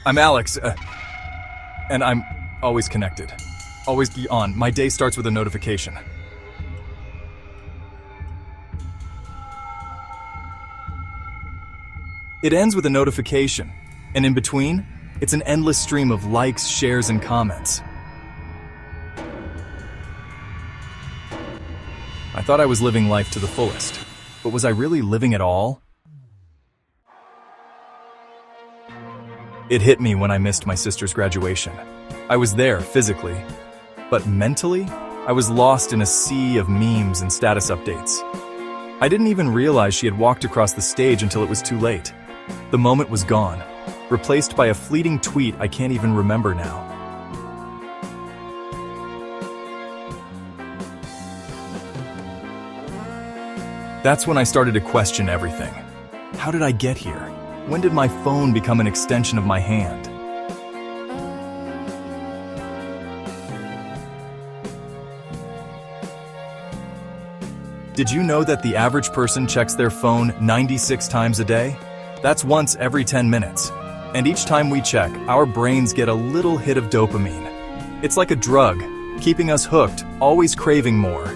I'm Alex, and I'm always connected. Always on. My day starts with a notification. It ends with a notification, and in between, it's an endless stream of likes, shares, and comments. I thought I was living life to the fullest, but was I really living it all? It hit me when I missed my sister's graduation. I was there physically, but mentally, I was lost in a sea of memes and status updates. I didn't even realize she had walked across the stage until it was too late. The moment was gone, replaced by a fleeting tweet I can't even remember now. That's when I started to question everything. How did I get here? When did my phone become an extension of my hand? Did you know that the average person checks their phone 96 times a day? That's once every 10 minutes. And each time we check, our brains get a little hit of dopamine. It's like a drug, keeping us hooked, always craving more.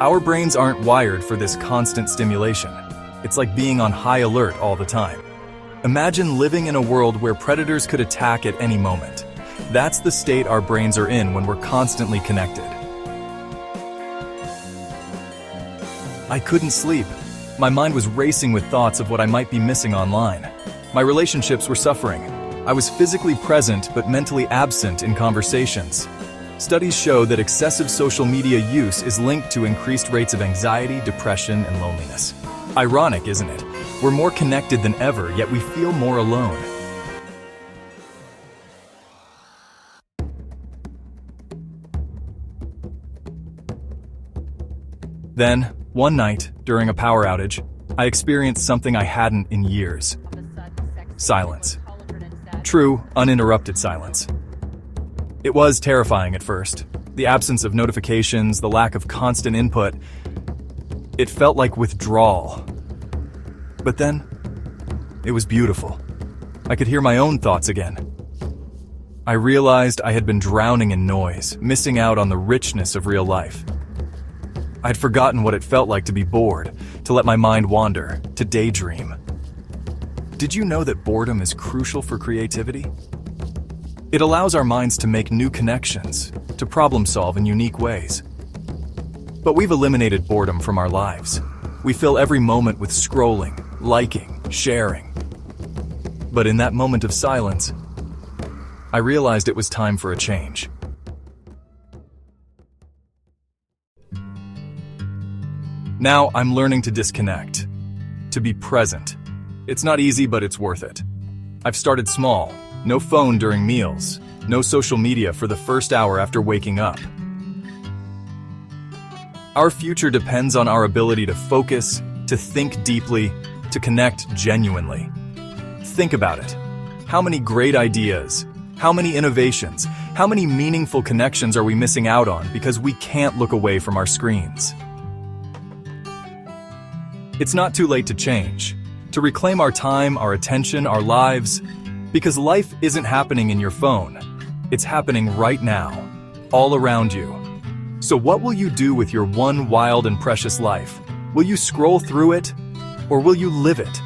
Our brains aren't wired for this constant stimulation. It's like being on high alert all the time. Imagine living in a world where predators could attack at any moment. That's the state our brains are in when we're constantly connected. I couldn't sleep. My mind was racing with thoughts of what I might be missing online. My relationships were suffering. I was physically present but mentally absent in conversations. Studies show that excessive social media use is linked to increased rates of anxiety, depression, and loneliness. Ironic, isn't it? We're more connected than ever, yet we feel more alone. Then, one night, during a power outage, I experienced something I hadn't in years. Silence. True, uninterrupted silence. It was terrifying at first. The absence of notifications, the lack of constant input. It felt like withdrawal. But then, it was beautiful. I could hear my own thoughts again. I realized I had been drowning in noise, missing out on the richness of real life. I'd forgotten what it felt like to be bored, to let my mind wander, to daydream. Did you know that boredom is crucial for creativity? It allows our minds to make new connections, to problem solve in unique ways. But we've eliminated boredom from our lives. We fill every moment with scrolling, liking, sharing. But in that moment of silence, I realized it was time for a change. Now I'm learning to disconnect, to be present. It's not easy, but it's worth it. I've started small. No phone during meals. No social media for the first hour after waking up. Our future depends on our ability to focus, to think deeply, to connect genuinely. Think about it. How many great ideas, how many innovations, how many meaningful connections are we missing out on because we can't look away from our screens? It's not too late to change, to reclaim our time, our attention, our lives, because life isn't happening in your phone. It's happening right now, all around you. So what will you do with your one wild and precious life? Will you scroll through it, or will you live it?